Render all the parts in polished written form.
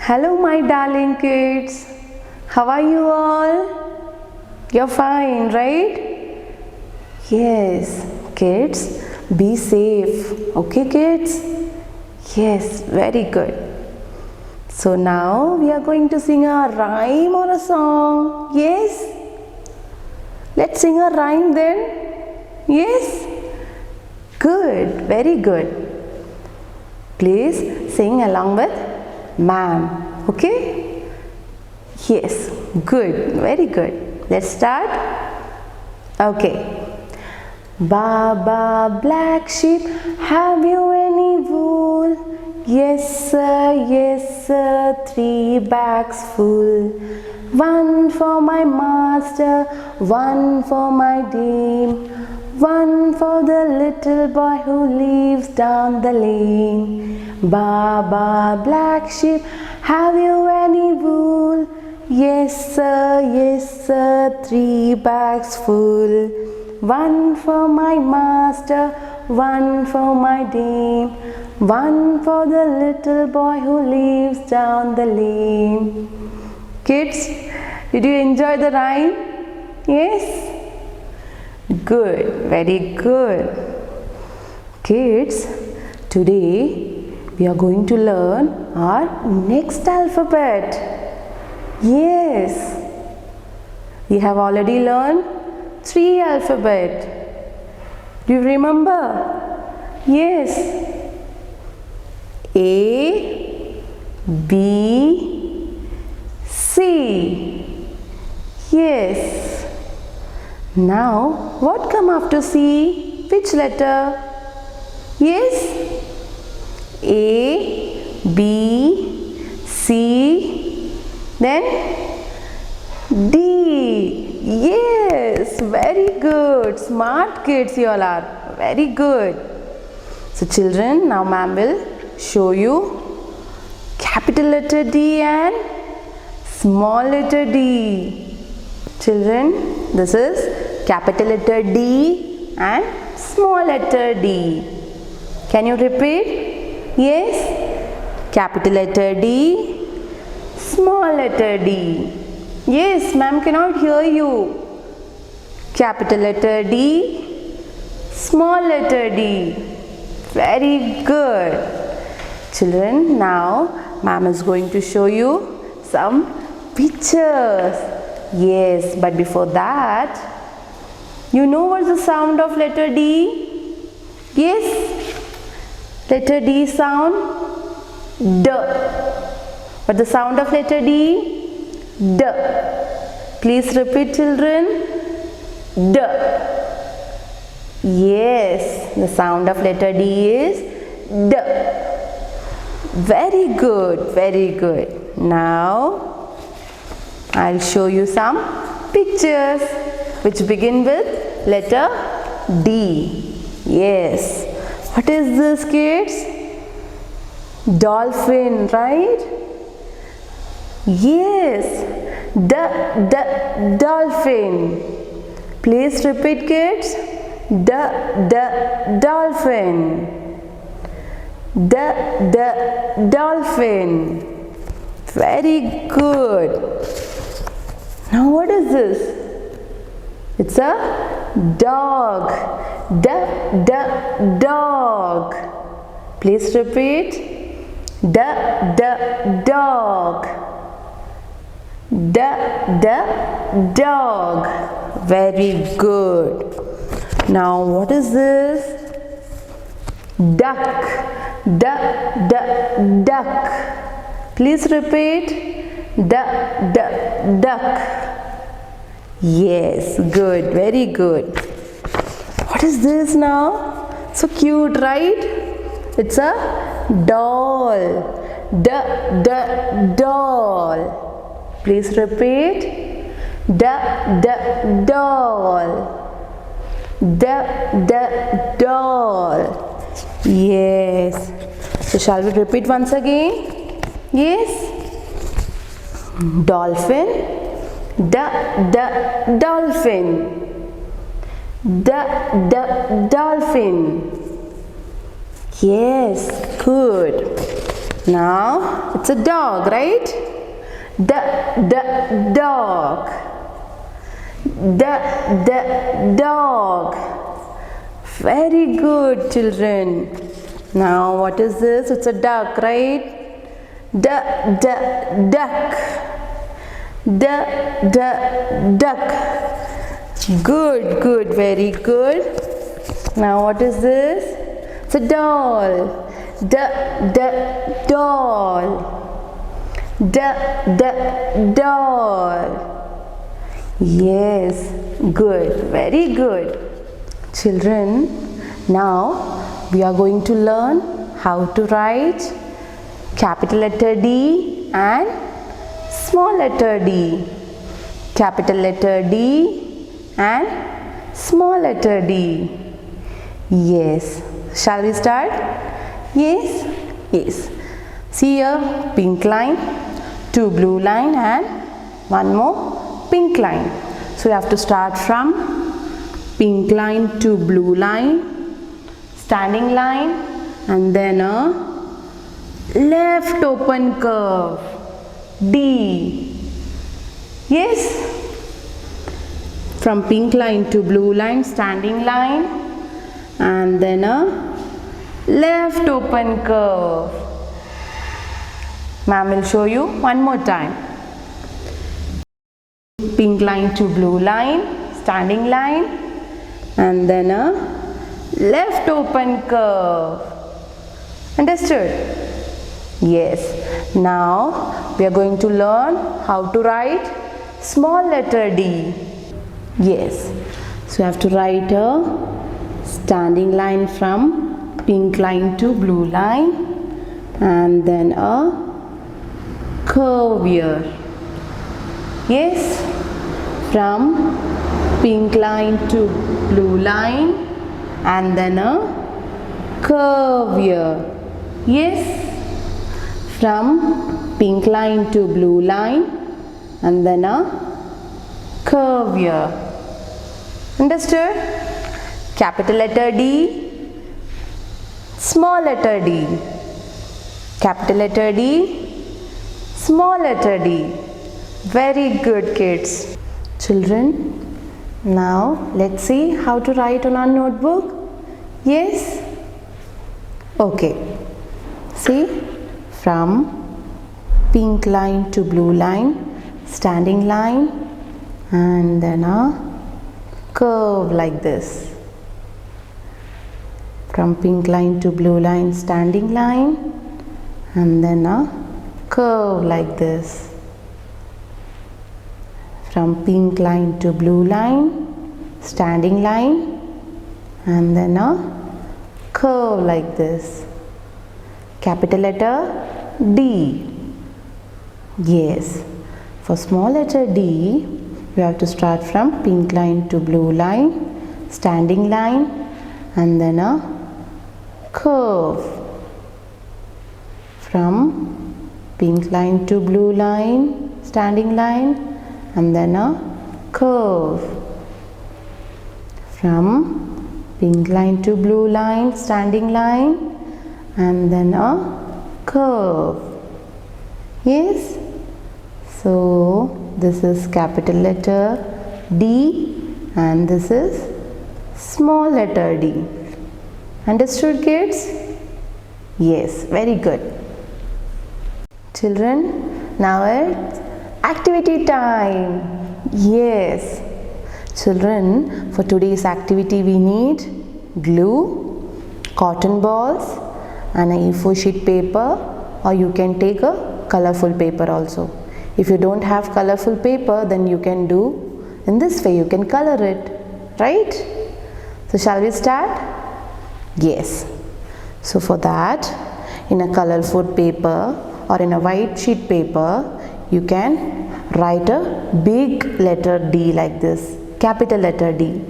Hello my darling kids, how are you all? You're fine, right? Yes, kids, be safe, okay kids? Yes, very good. So now we are going to sing a rhyme or a song, yes? Let's sing a rhyme then, yes? Good, very good. Please sing along with ma'am, okay? Yes, good, very good. Let's start. Okay. Baba black sheep, have you any wool? Yes sir, 3 bags full. 1 for my master, 1 for my dame, 1 for the little boy who lives down the lane. Baba black sheep, have you any wool? Yes sir, 3 bags full. 1 for my master, 1 for my dame, 1 for the little boy who lives down the lane. Kids, did you enjoy the rhyme? Yes? Good, very good. Kids, today we are going to learn our next alphabet. Yes, we have already learned 3 alphabet. Do you remember? Yes. A, B, C. Yes. Now, what come after C? Which letter? Yes. A, B, C, then D. Yes, very good. Smart kids you all are. Very good. So children, now ma'am will show you capital letter D and small letter D. Children, this is capital letter D and small letter D. Can you repeat? Yes. Capital letter D, small letter D. Yes, ma'am cannot hear you. Capital letter D, small letter D. Very good. Children, now ma'am is going to show you some pictures. Yes, but before that, you know what's the sound of letter D? Yes? Letter D sound? D. But the sound of letter D? D. Please repeat children. D. Yes, the sound of letter D is D. Very good, very good. Now, I'll show you some pictures which begin with letter D. Yes. What is this, kids? Dolphin, right? Yes. Dolphin. Please repeat, kids. Dolphin. Dolphin. Very good. Now what is this? It's a dog. Dog. Please repeat. Dog. Dog. Very good. Now what is this? Duck. Duck. Please repeat. Duck. Yes, good, very good. What is this now? So cute, right? It's a doll. Doll. Please repeat. Doll. doll. Yes. So shall we repeat once again? Yes. Dolphin. Dolphin. Dolphin. Yes, good. Now it's a dog, right? Dog. Dog. Very good, children. Now what is this? It's a duck, right? Duck. Duck. Good, very good. Now what is this? It's a doll. Doll. Doll. Yes, good, very good. Children, now we are going to learn how to write capital letter D and small letter D. Capital letter D and small letter D. Yes. Shall we start? Yes. See here, pink line, 2 blue line and 1 more pink line. So we have to start from pink line to blue line, standing line, and then a left open curve, D. Yes. From pink line to blue line, standing line, and then a left open curve. Ma'am will show you one more time. Pink line to blue line, standing line, and then a left open curve. Understood? Yes. Now we are going to learn how to write small letter D. Yes. So you have to write a standing line from pink line to blue line, and then a curve here. Yes. From pink line to blue line, and then a curve here. Yes. From pink line to blue line, and then a curve here. Understood? Capital letter D, small letter D. Capital letter D, small letter D. Very good, kids. Children, now let's see how to write on our notebook. Yes? Okay. See, from pink line to blue line, standing line, and then a curve like this. From pink line to blue line, standing line, and then a curve like this. From pink line to blue line, standing line, and then a curve like this. Capital letter D. Yes. For small letter D, we have to start from pink line to blue line, standing line, and then a curve. From pink line to blue line, standing line, and then a curve. From pink line to blue line, standing line, and then a curve. Yes. So this is capital letter D and this is small letter D. Understood, kids? Yes, very good. Children, now it's activity time. Yes. Children, for today's activity we need glue, cotton balls and a A4 sheet paper, or you can take a colorful paper also. If you don't have colorful paper, then you can do in this way, you can color it, right? So shall we start? Yes. So for that, in a colorful paper or in a white sheet paper, you can write a big letter D like this, capital letter D.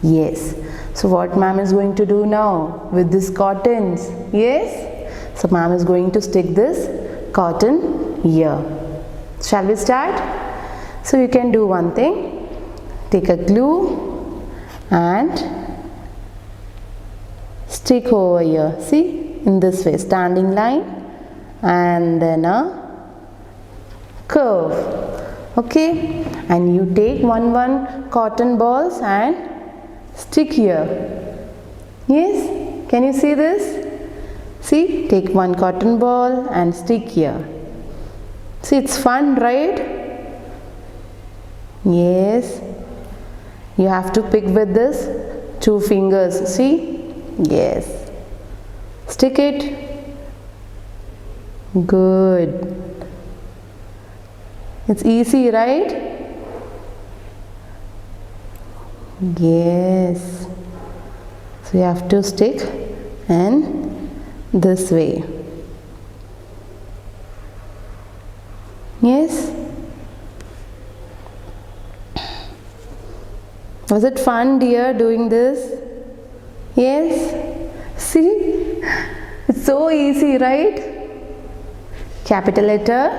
Yes. So what ma'am is going to do now with this cottons? Yes? So ma'am is going to stick this cotton here. Shall we start? So you can do one thing. Take a glue and stick over here. See? In this way. Standing line and then a curve. Okay? And you take one cotton balls and stick here. Yes? Can you see this? See? Take one cotton ball and stick here. See, it's fun, right? Yes. You have to pick with this 2 fingers. See? Yes. Stick it. Good. It's easy, right? Yes. So you have to stick in this way. Yes? Was it fun, dear, doing this? Yes? See? It's so easy, right? Capital letter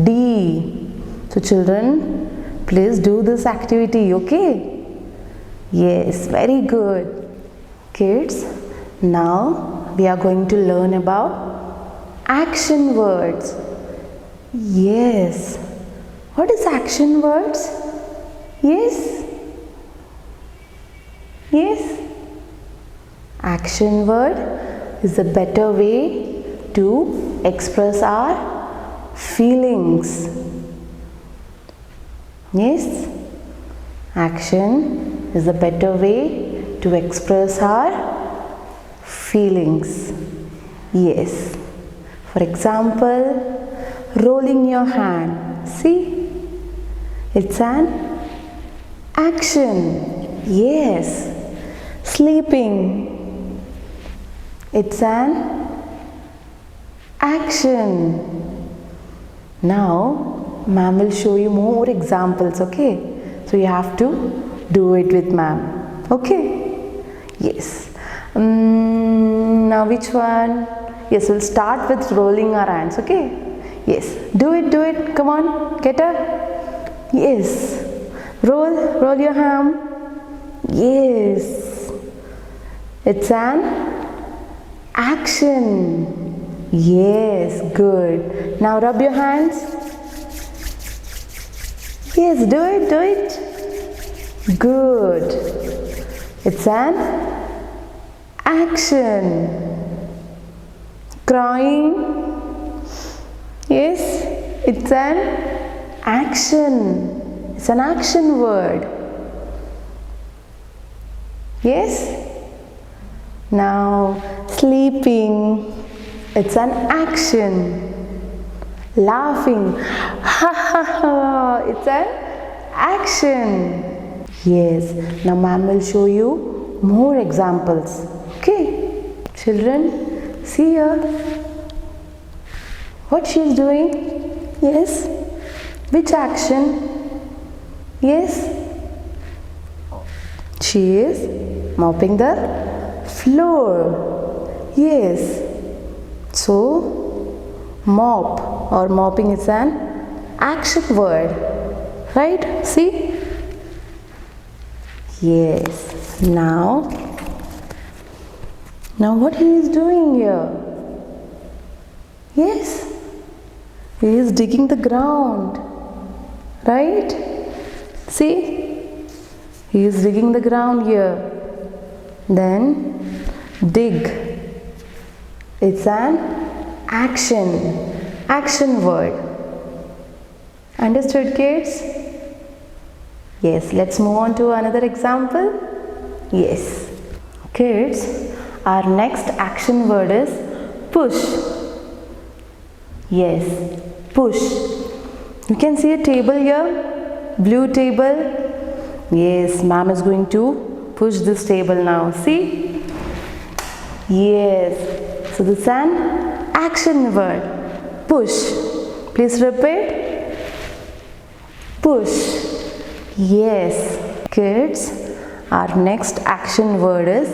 D. So children, please do this activity, okay? Yes, very good. Kids, now we are going to learn about action words. Yes. What is action words? Yes? Yes? Action word is a better way to express our feelings. Yes? Action is a better way to express our feelings. Yes. For example, rolling your hand. See? It's an action. Yes. Sleeping. It's an action. Now, ma'am will show you more examples, okay? So you have to do it with ma'am. Okay? Yes. Now which one? Yes, we'll start with rolling our hands, okay? Yes. Do it. Come on. Get up. Yes. Roll your hand. Yes. It's an action. Yes, good. Now rub your hands. Yes, do it. Good. It's an action. Crying. Yes, it's an action. It's an action word. Yes? Now, sleeping. It's an action. Laughing. Ha ha ha. It's an action. Yes. Now ma'am will show you more examples. Okay. Children, see here. What she is doing? Yes. Which action? Yes. She is mopping the floor. Yes. So, mop or mopping is an action word, right? See? Yes. Now what he is doing here? Yes? He is digging the ground, right? See? He is digging the ground here. Then, dig. It's an action word. Understood, kids? Yes, let's move on to another example. Yes. Kids, our next action word is push. Yes, push. You can see a table here, blue table. Yes, ma'am is going to push this table now. See? Yes. So this is an action word. Push. Please repeat. Push. Yes. Kids, Our next action word is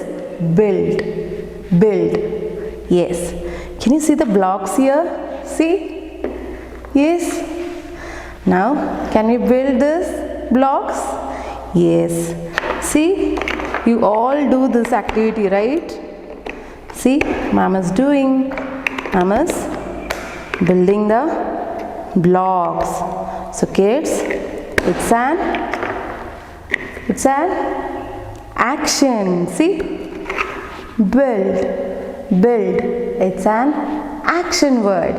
build. Build. Yes. Can you see the blocks here? See? Yes. Now, can we build this blocks? Yes. See? You all do this activity, right? See? Mama's doing. Mama's building the blocks. So kids, it's an action. See? Build. Build. It's an action word.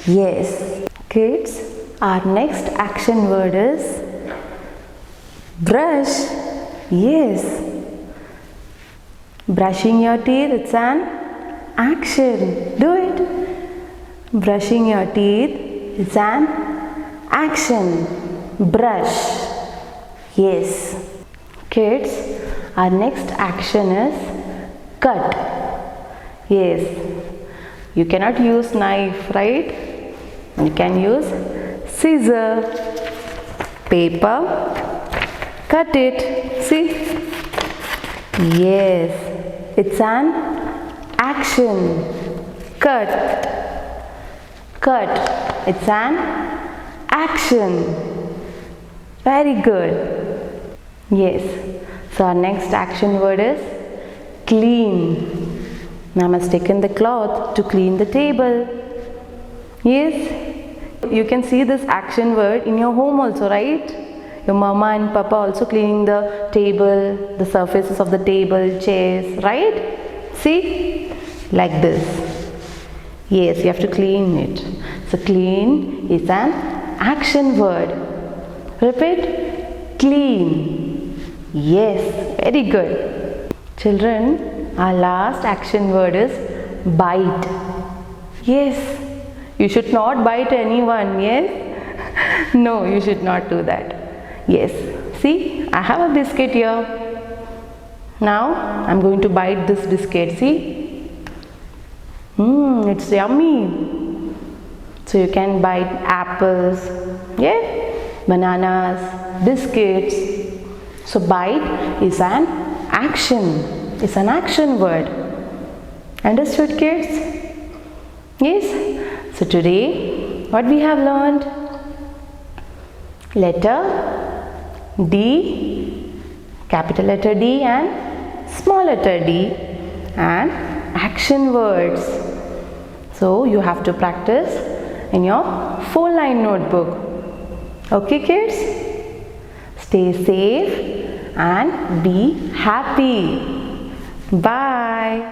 Yes. Kids, our next action word is brush. Yes. Brushing your teeth, it's an action. Do it. Brushing your teeth, it's an action. Brush. Yes. Kids, our next action is cut. Yes. You cannot use knife, right? You can use scissor, paper, cut it. See? Yes. It's an action. Cut. Cut. It's an action. Very good. Yes. So our next action word is clean. Ma'am has taken the cloth to clean the table. Yes. You can see this action word in your home also, right? Your mama and papa also cleaning the table, the surfaces of the table, chairs, right? See? Like this. Yes, you have to clean it. So clean is an action word. Repeat. Clean. Yes, very good. Children, our last action word is bite. Yes, you should not bite anyone, yes? No, you should not do that. Yes, see, I have a biscuit here. Now, I'm going to bite this biscuit, see? It's yummy. So you can bite apples, yeah? Bananas, biscuits. So bite is an action. It's an action word. Understood, kids? Yes. So today, what we have learned? Letter D, capital letter D and small letter d, and action words. So you have to practice in your 4-line notebook. Okay, kids? Stay safe and be happy. Bye.